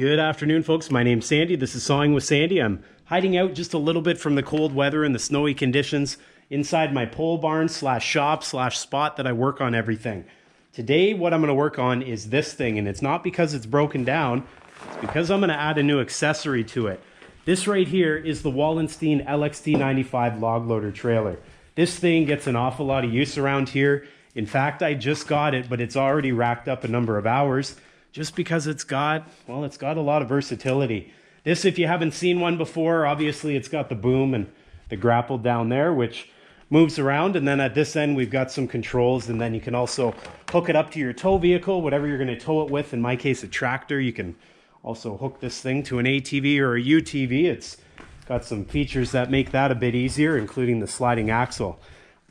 Good afternoon, folks. My name's Sandy. This is Sawing with Sandy. I'm hiding out just a little bit from the cold weather and the snowy conditions inside my pole barn slash shop slash spot that I work on everything. Today, what I'm going to work on is this thing, and it's not because it's broken down. It's because I'm going to add a new accessory to it. This right here is the Wallenstein LXT95 Log Loader trailer. This thing gets an awful lot of use around here. In fact, I just got it, but it's already racked up a number of hours. Just because it's got a lot of versatility. This, if you haven't seen one before, obviously it's got the boom and the grapple down there, which moves around. And then at this end, we've got some controls. And then you can also hook it up to your tow vehicle, whatever you're going to tow it with. In my case, a tractor. You can also hook this thing to an ATV or a UTV. It's got some features that make that a bit easier, including the sliding axle.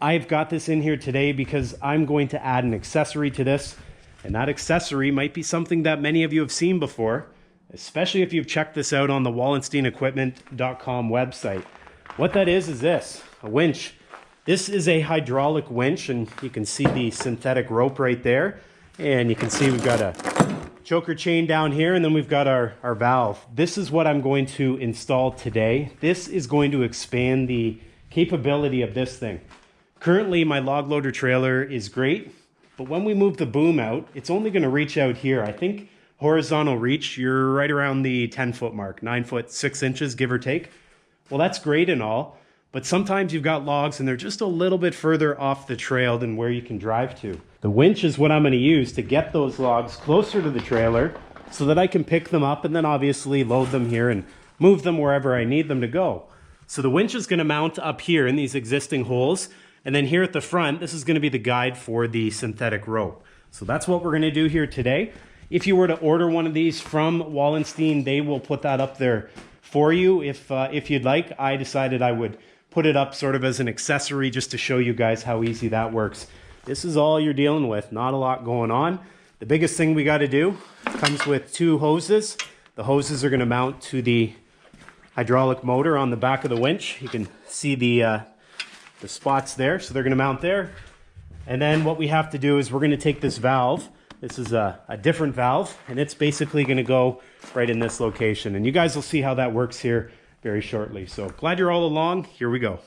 I've got this in here today because I'm going to add an accessory to this. And that accessory might be something that many of you have seen before, especially if you've checked this out on the WallensteinEquipment.com website. What that is this, a winch. This is a hydraulic winch, and you can see the synthetic rope right there. And you can see we've got a choker chain down here, and then we've got our valve. This is what I'm going to install today. This is going to expand the capability of this thing. Currently, my log loader trailer is great. But when we move the boom out, it's only going to reach out here. I think horizontal reach, you're right around the 10-foot mark, 9 foot 6 inches, give or take. Well, that's great and all, but sometimes you've got logs and they're just a little bit further off the trail than where you can drive to. The winch is what I'm going to use to get those logs closer to the trailer so that I can pick them up and then obviously load them here and move them wherever I need them to go. So the winch is going to mount up here in these existing holes. And then here at the front, this is going to be the guide for the synthetic rope. So that's what we're going to do here today. If you were to order one of these from Wallenstein, they will put that up there for you if you'd like. I decided I would put it up sort of as an accessory just to show you guys how easy that works. This is all you're dealing with, not a lot going on. The biggest thing we got to do comes with 2 hoses. The hoses are going to mount to the hydraulic motor on the back of the winch. You can see the spots there, so they're going to mount there. And then what we have to do is we're going to take this valve. This is a different valve, and it's basically going to go right in this location. And you guys will see how that works here very shortly. So glad you're all along. Here we go.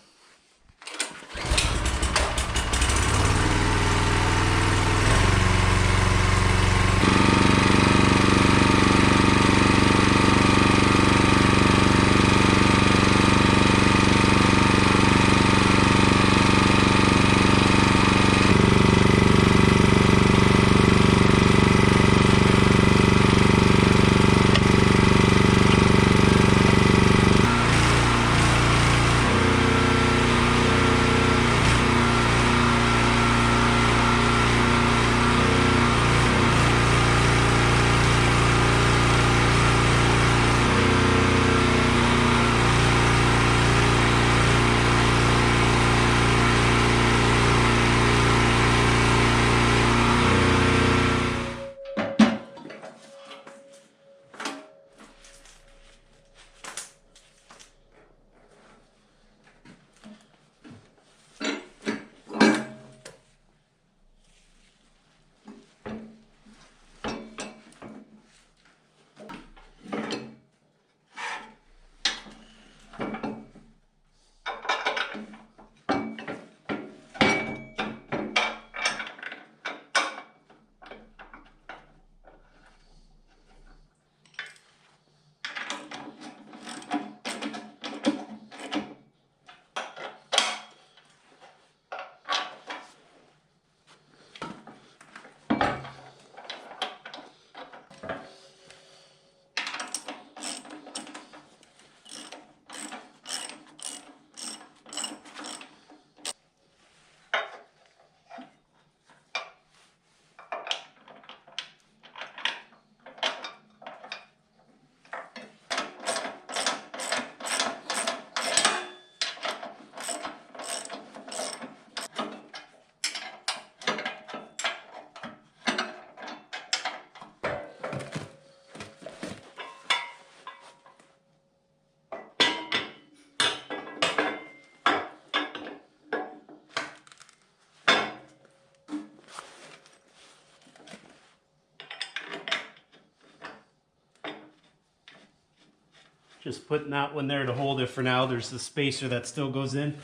Just putting that one there to hold it for now. There's the spacer that still goes in.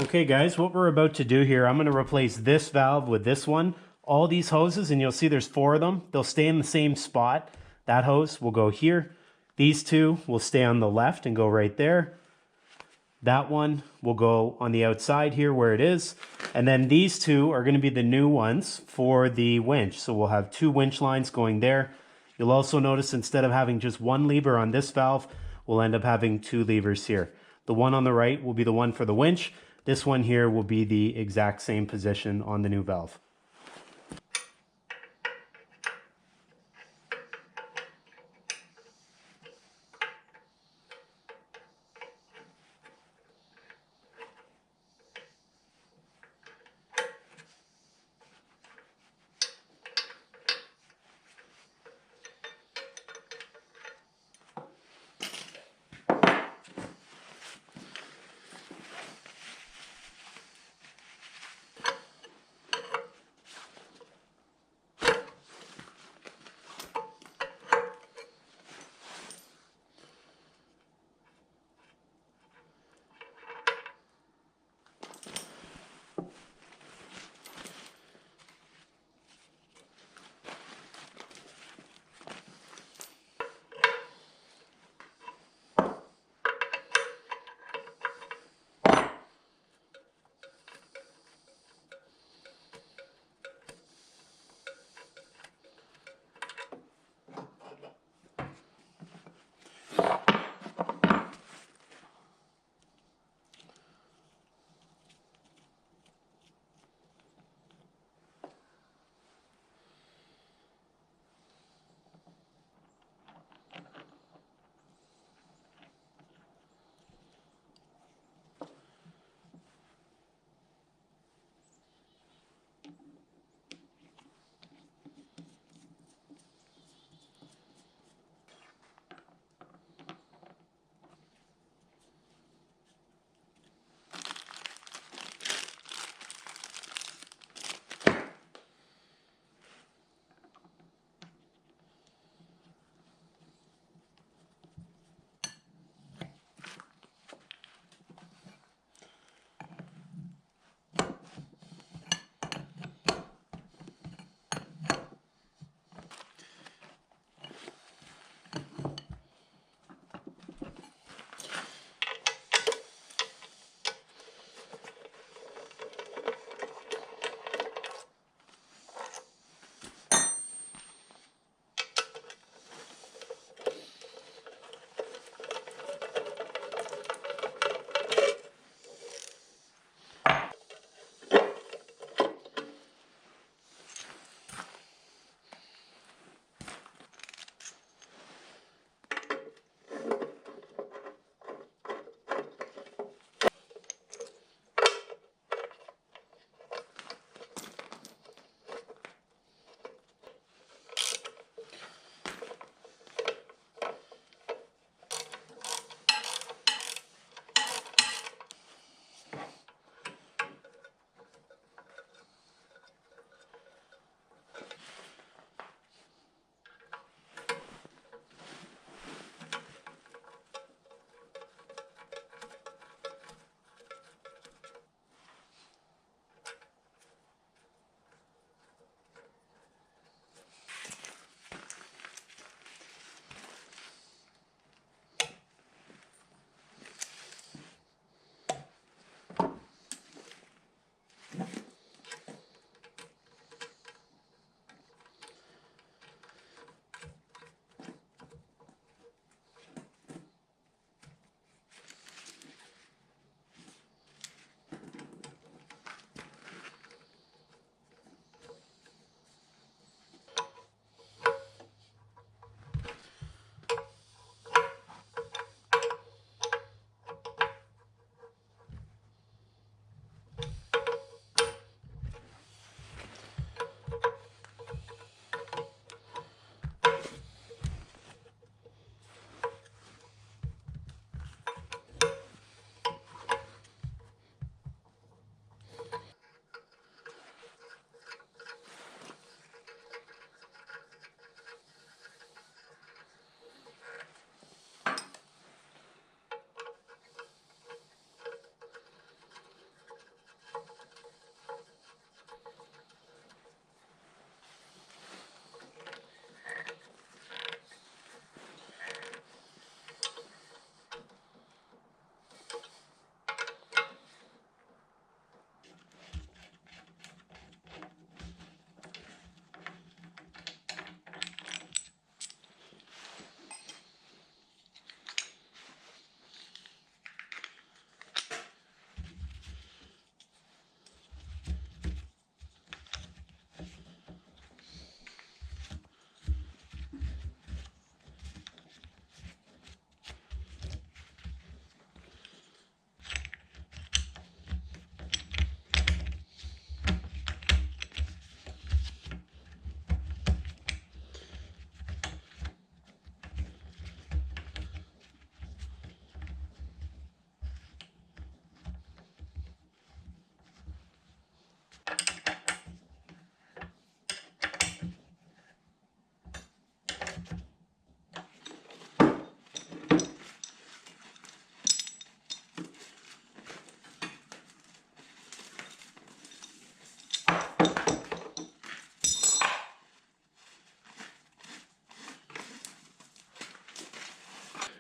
Okay guys, what we're about to do here, I'm going to replace this valve with this one. All these hoses, and you'll see there's 4 of them, they'll stay in the same spot. That hose will go here. These 2 will stay on the left and go right there. That one will go on the outside here where it is. And then these 2 are going to be the new ones for the winch. So we'll have 2 winch lines going there. You'll also notice instead of having just 1 lever on this valve, we'll end up having 2 levers here. The one on the right will be the one for the winch. This one here will be the exact same position on the new valve.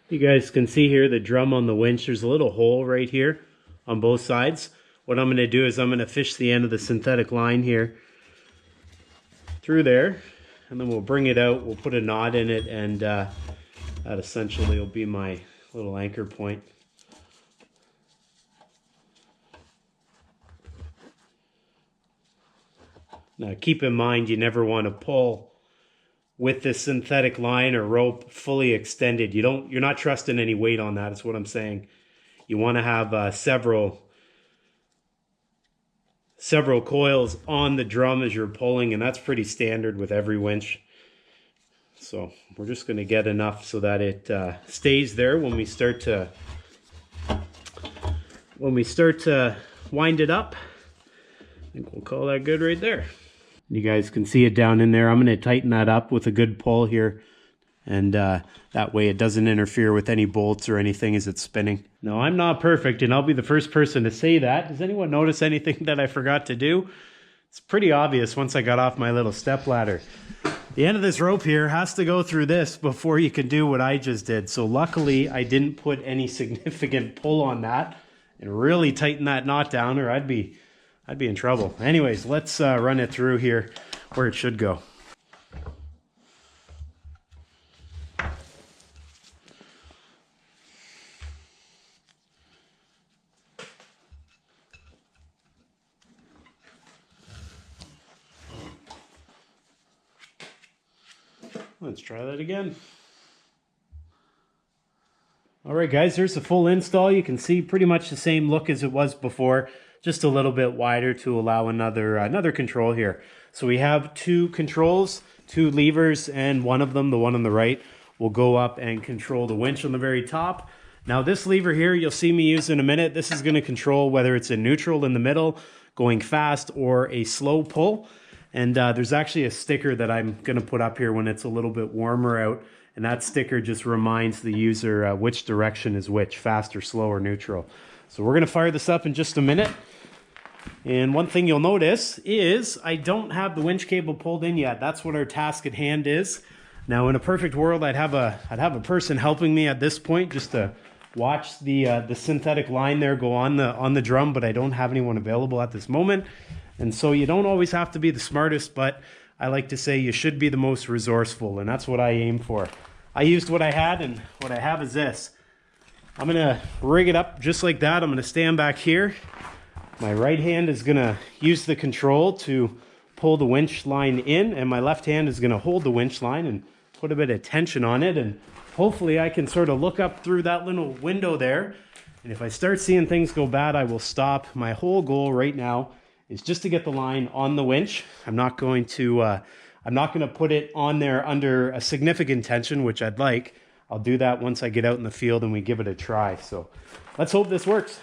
You guys can see here the drum on the winch. There's a little hole right here on both sides. What I'm going to do is I'm going to fish the end of the synthetic line here through there, and then we'll bring it out. We'll put a knot in it, and that essentially will be my little anchor point. Now keep in mind, you never want to pull with this synthetic line or rope fully extended. You're not trusting any weight on that, is what I'm saying. You want to have several coils on the drum as you're pulling, and that's pretty standard with every winch. So we're just going to get enough so that it stays there when we start to wind it up. I think we'll call that good right there. You guys can see it down in there. I'm going to tighten that up with a good pull here, and that way it doesn't interfere with any bolts or anything as it's spinning. No, I'm not perfect, and I'll be the first person to say that. Does anyone notice anything that I forgot to do? It's pretty obvious once I got off my little step ladder. The end of this rope here has to go through this before you can do what I just did. So luckily I didn't put any significant pull on that and really tighten that knot down, or I'd be in trouble. Anyways, let's run it through here where it should go. Let's try that again. All right, guys, here's the full install. You can see pretty much the same look as it was before, just a little bit wider to allow another control here. So we have two controls, two levers, and one of them, the one on the right, will go up and control the winch on the very top. Now this lever here, you'll see me use in a minute. This is going to control whether it's in neutral in the middle, going fast, or a slow pull. And there's actually a sticker that I'm going to put up here when it's a little bit warmer out. And that sticker just reminds the user which direction is which, fast or slow or neutral. So we're going to fire this up in just a minute. And one thing you'll notice is I don't have the winch cable pulled in yet. That's what our task at hand is. Now in a perfect world, I'd have a person helping me at this point just to watch the synthetic line there go on the drum, but I don't have anyone available at this moment. And so you don't always have to be the smartest, but I like to say you should be the most resourceful, and that's what I aim for. I used what I had, and what I have is this. I'm going to rig it up just like that. I'm going to stand back here. My right hand is going to use the control to pull the winch line in, and my left hand is going to hold the winch line and put a bit of tension on it, and hopefully I can sort of look up through that little window there, and if I start seeing things go bad, I will stop. My whole goal right now is just to get the line on the winch. I'm not going to put it on there under a significant tension, which I'd like. I'll do that once I get out in the field and we give it a try. So let's hope this works.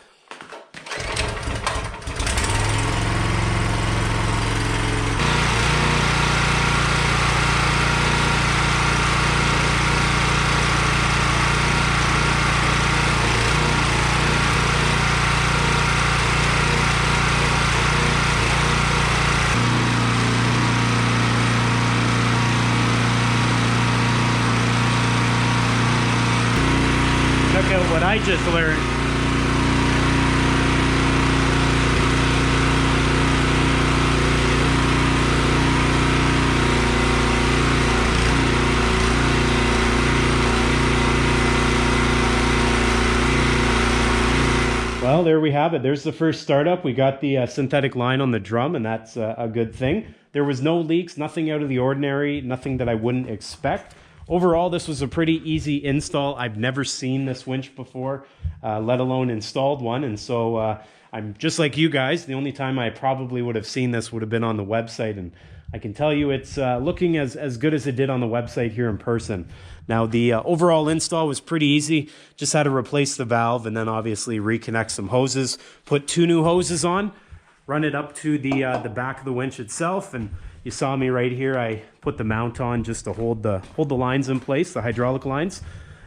Check out what I just learned. Well, there we have it. There's the first startup. We got the synthetic line on the drum, and that's a good thing. There was no leaks, nothing out of the ordinary, nothing that I wouldn't expect. Overall, this was a pretty easy install. I've never seen this winch before, let alone installed one. And so I'm just like you guys. The only time I probably would have seen this would have been on the website. And I can tell you it's looking as good as it did on the website here in person. Now, the overall install was pretty easy. Just had to replace the valve and then obviously reconnect some hoses. Put two new hoses on, run it up to the back of the winch itself, and you saw me right here. I put the mount on just to hold the lines in place, the hydraulic lines.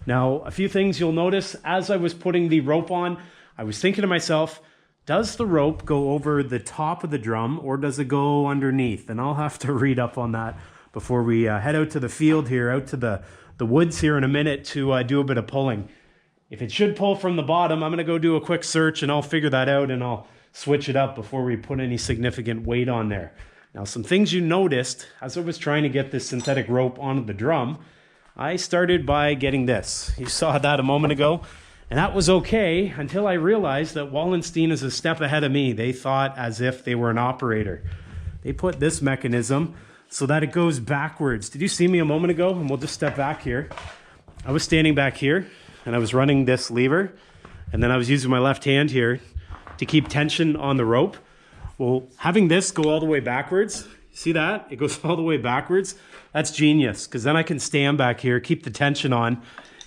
Now, a few things you'll notice as I was putting the rope on, I was thinking to myself, does the rope go over the top of the drum or does it go underneath? And I'll have to read up on that. before we head out to the field here, out to the woods here in a minute to do a bit of pulling. If it should pull from the bottom, I'm going to go do a quick search and I'll figure that out and I'll switch it up before we put any significant weight on there. Now, some things you noticed as I was trying to get this synthetic rope onto the drum, I started by getting this. You saw that a moment ago, and that was okay until I realized that Wallenstein is a step ahead of me. They thought as if they were an operator. They put this mechanism so that it goes backwards. Did you see me a moment ago? And we'll just step back here. I was standing back here and I was running this lever, and then I was using my left hand here to keep tension on the rope. Well, having this go all the way backwards, see that? It goes all the way backwards. That's genius, because then I can stand back here, keep the tension on,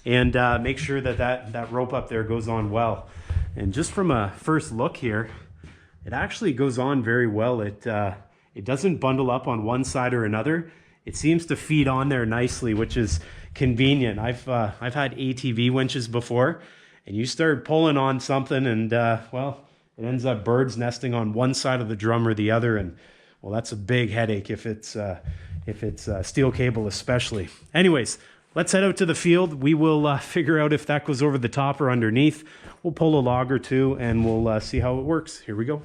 and make sure that, that rope up there goes on well. And just from a first look here, it actually goes on very well. It doesn't bundle up on one side or another. It seems to feed on there nicely, which is convenient. I've had ATV winches before, and you start pulling on something and, well, it ends up bird's nesting on one side of the drum or the other, and well, that's a big headache if it's steel cable especially. Anyways, let's head out to the field. We will figure out if that goes over the top or underneath. We'll pull a log or two and we'll see how it works. Here we go.